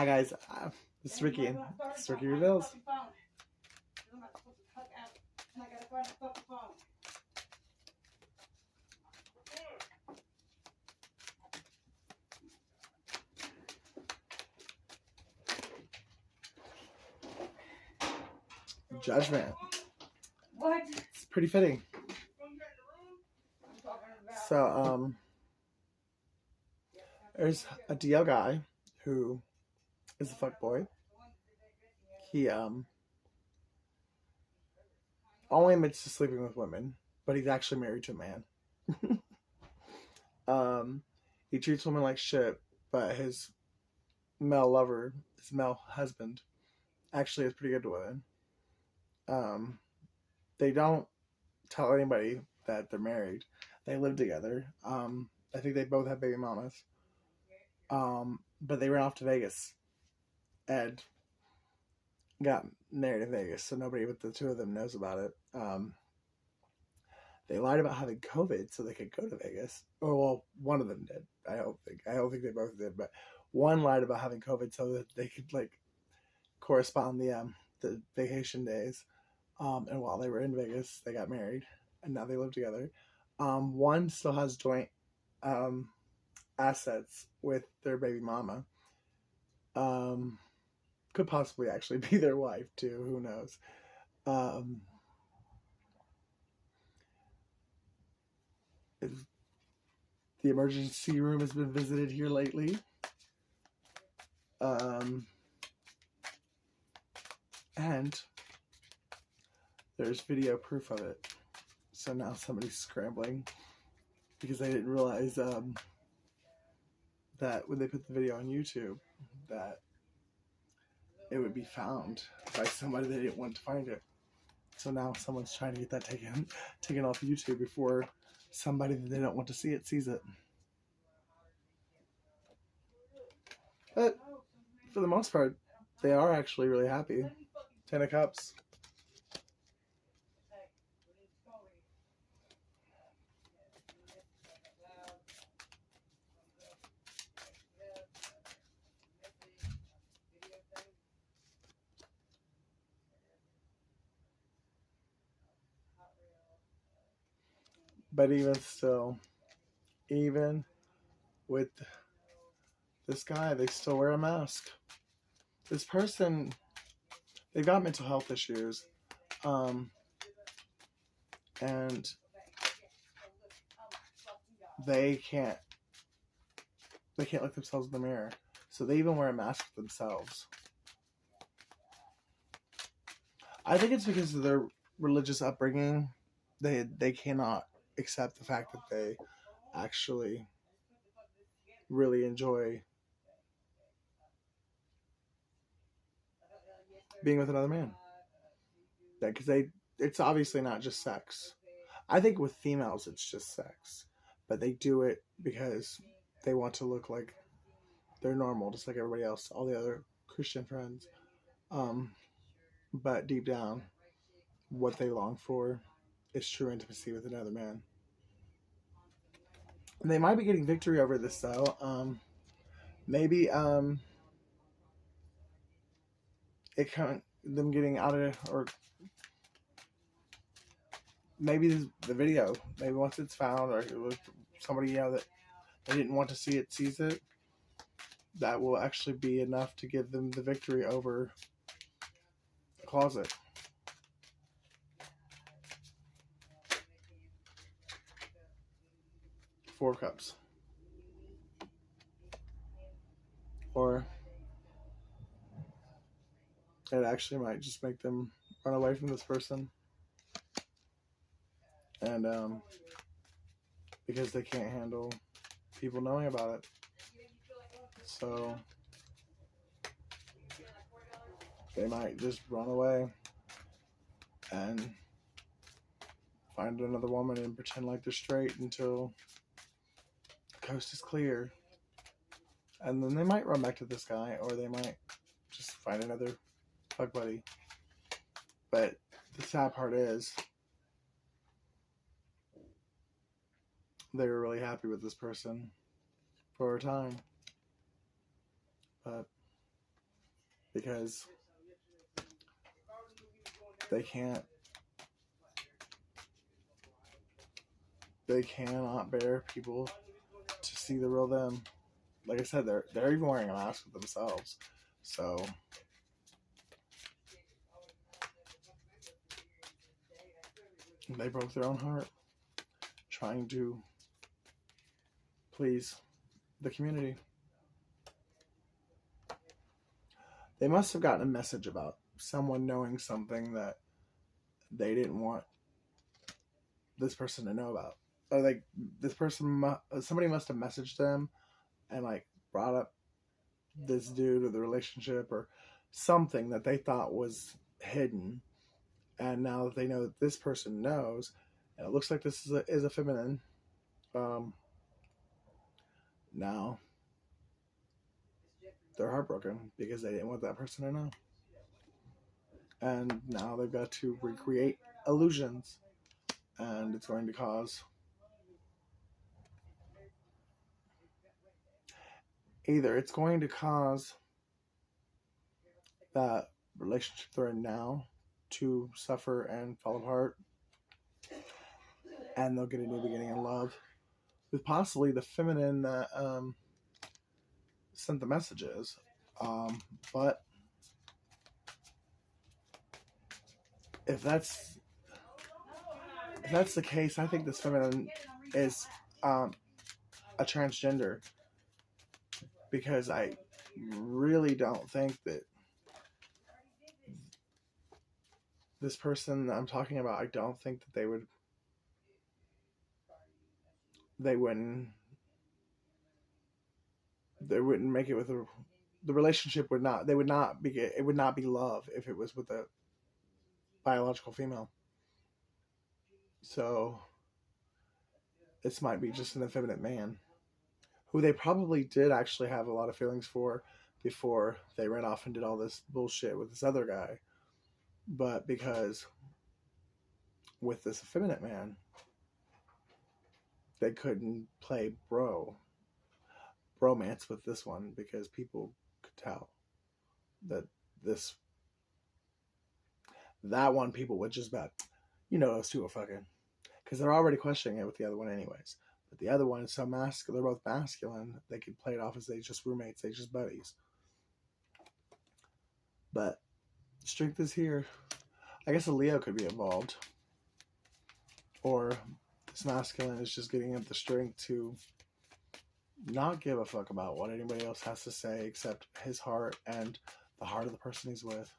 Hi guys, this is Ricky, and this is Ricky Reveals. Judgment. What? It's pretty fitting. So, there's a DL guy who is a fuckboy. He, only admits to sleeping with women, but he's actually married to a man. He treats women like shit, but his male lover, his male husband, actually is pretty good to women. They don't tell anybody that they're married. They live together. I think they both have baby mamas. But they ran off to Vegas and got married in Vegas, so nobody but the two of them knows about it. They lied about having COVID so they could go to Vegas. Oh well, one of them did. I don't think they both did, but one lied about having COVID so that they could like correspond the vacation days. And while they were in Vegas, they got married, and now they live together. One still has joint assets with their baby mama. Could possibly actually be their wife too. Who knows? The emergency room has been visited here lately. And there's video proof of it. So now somebody's scrambling because they didn't realize that when they put the video on YouTube that it would be found by somebody they didn't want to find it. So now someone's trying to get that taken off YouTube before somebody that they don't want to see it sees it. But for the most part, they are actually really happy. 10 of Cups. But even still, even with this guy, they still wear a mask. This person, they've got mental health issues. And they can't look themselves in the mirror. So they even wear a mask themselves. I think it's because of their religious upbringing. They cannot accept the fact that they actually really enjoy being with another man. Because it's obviously not just sex. I think with females it's just sex, but they do it because they want to look like they're normal, just like everybody else, all the other Christian friends. But deep down, what they long for is true intimacy with another man. And they might be getting victory over this though. Maybe it can't them getting out of it, or maybe the video, maybe once it's found, or it was somebody that they didn't want to see it sees it, that will actually be enough to give them the victory over the closet. Four Cups. Or it actually might just make them run away from this person. And because they can't handle people knowing about it. So they might just run away and find another woman and pretend like they're straight until the coast is clear. And then they might run back to this guy, or they might just find another fuck buddy. But the sad part is they were really happy with this person for a time. But because they cannot bear people to see the real them. Like I said, they're even wearing a mask with themselves. So they broke their own heart trying to please the community. They must have gotten a message about someone knowing something that they didn't want this person to know about. Or like this person, somebody must have messaged them and like brought up this dude or the relationship or something that they thought was hidden. And now that they know that this person knows, and it looks like this is a feminine, now they're heartbroken because they didn't want that person to know. And now they've got to recreate illusions, and it's going to cause that relationship they're in now to suffer and fall apart, and they'll get a new beginning in love with possibly the feminine that sent the messages. But if that's the case, I think this feminine is a transgender, because I really don't think that this person that I'm talking about, I don't think that they wouldn't make it with the relationship it would not be love if it was with a biological female. So this might be just an effeminate man who they probably did actually have a lot of feelings for before they ran off and did all this bullshit with this other guy. But because with this effeminate man, they couldn't play bromance with this one, because people could tell that that one people would just about, those two are fucking, because they're already questioning it with the other one anyways. But the other one is so masculine, they're both masculine, they could play it off as they just roommates, they just buddies. But strength is here. I guess a Leo could be involved, or this masculine is just getting up the strength to not give a fuck about what anybody else has to say except his heart and the heart of the person he's with.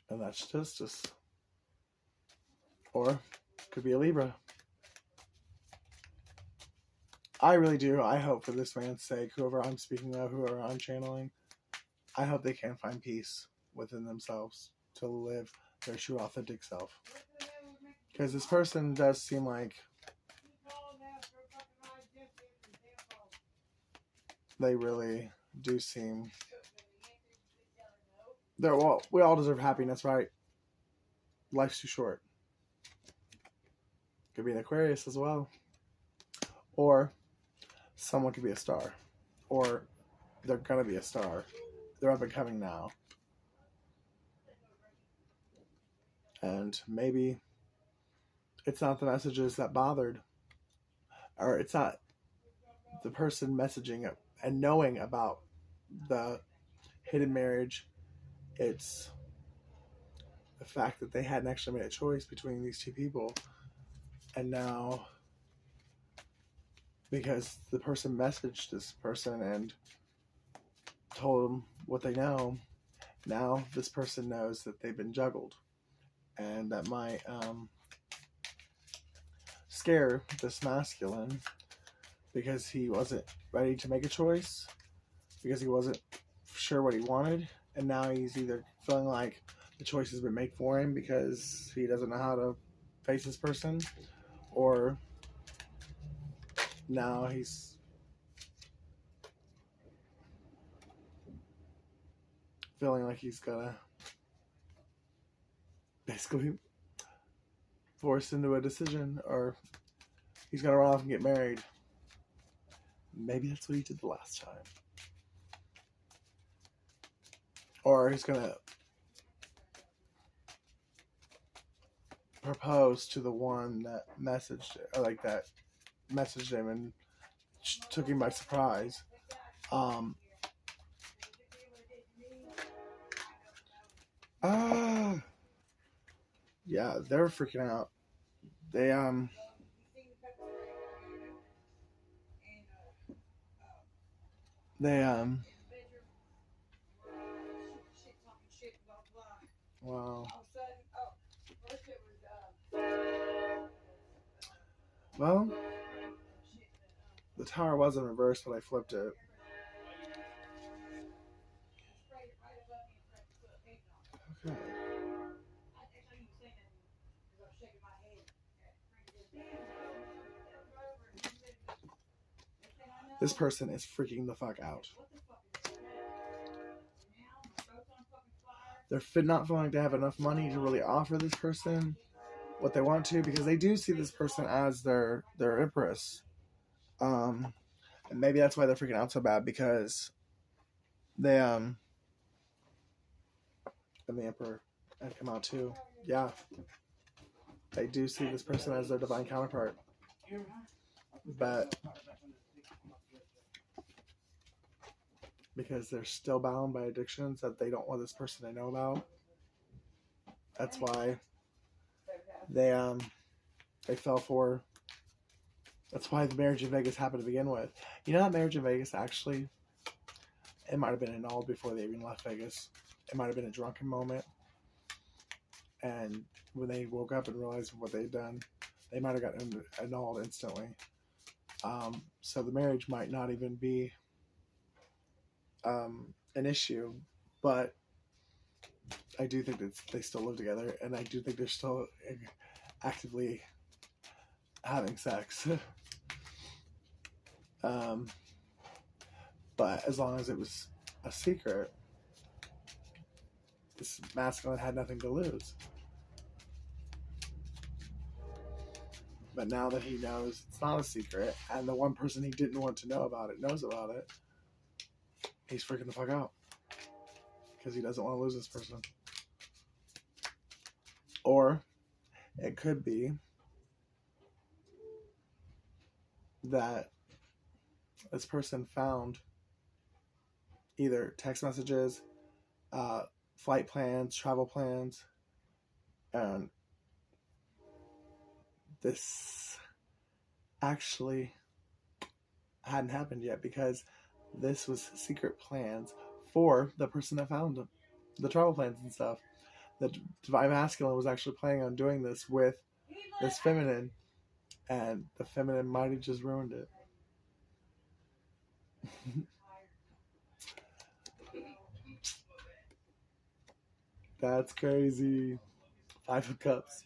And that's justice. Or could be a Libra. I really do. I hope for this man's sake, whoever I'm speaking of, whoever I'm channeling, I hope they can find peace within themselves to live their true authentic self. Because this person does seem like they really do seem... we all deserve happiness, right? Life's too short. Could be an Aquarius as well. Or someone could be a star. Or they're going to be a star. They're up and coming now. And maybe it's not the messages that bothered. Or it's not the person messaging and knowing about the hidden marriage. It's the fact that they hadn't actually made a choice between these two people. And now, because the person messaged this person and told them what they know, now this person knows that they've been juggled. And that might scare this masculine, because he wasn't ready to make a choice, because he wasn't sure what he wanted, and now he's either feeling like the choice has been made for him because he doesn't know how to face this person, or now he's feeling like he's gonna basically forced into a decision, or he's gonna run off and get married. Maybe that's what he did the last time. Or he's gonna propose to the one that messaged him and took him by surprise. Yeah, they were freaking out. They wow. Well, the tower was in reverse, but I flipped it. Okay. This person is freaking the fuck out. They're not going to have enough money to really offer this person what they want to, because they do see this person as their empress. And maybe that's why they're freaking out so bad, because they and the emperor had come out too. Yeah, they do see this person as their divine counterpart, but because they're still bound by addictions that they don't want this person to know about, that's why they fell for. That's why the marriage in Vegas happened to begin with. You know, that marriage in Vegas, actually, it might have been annulled before they even left Vegas. It might have been a drunken moment. And when they woke up and realized what they'd done, they might have gotten annulled instantly. So the marriage might not even be an issue. But I do think that they still live together. And I do think they're still actively having sex. But as long as it was a secret, this masculine had nothing to lose. But now that he knows it's not a secret, and the one person he didn't want to know about it knows about it, he's freaking the fuck out. Because he doesn't want to lose this person. Or it could be that this person found either text messages, flight plans, travel plans, and this actually hadn't happened yet, because this was secret plans for the person that found them, the travel plans and stuff. The divine masculine was actually planning on doing this with this feminine, and the feminine might have just ruined it. That's crazy. 5 of Cups.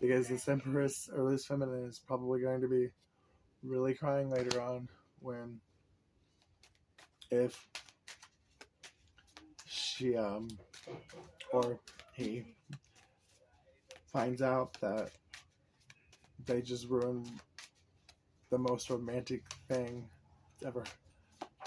Because this Empress, or this feminine, is probably going to be really crying later on when, if she, or he finds out that they just ruined the most romantic thing ever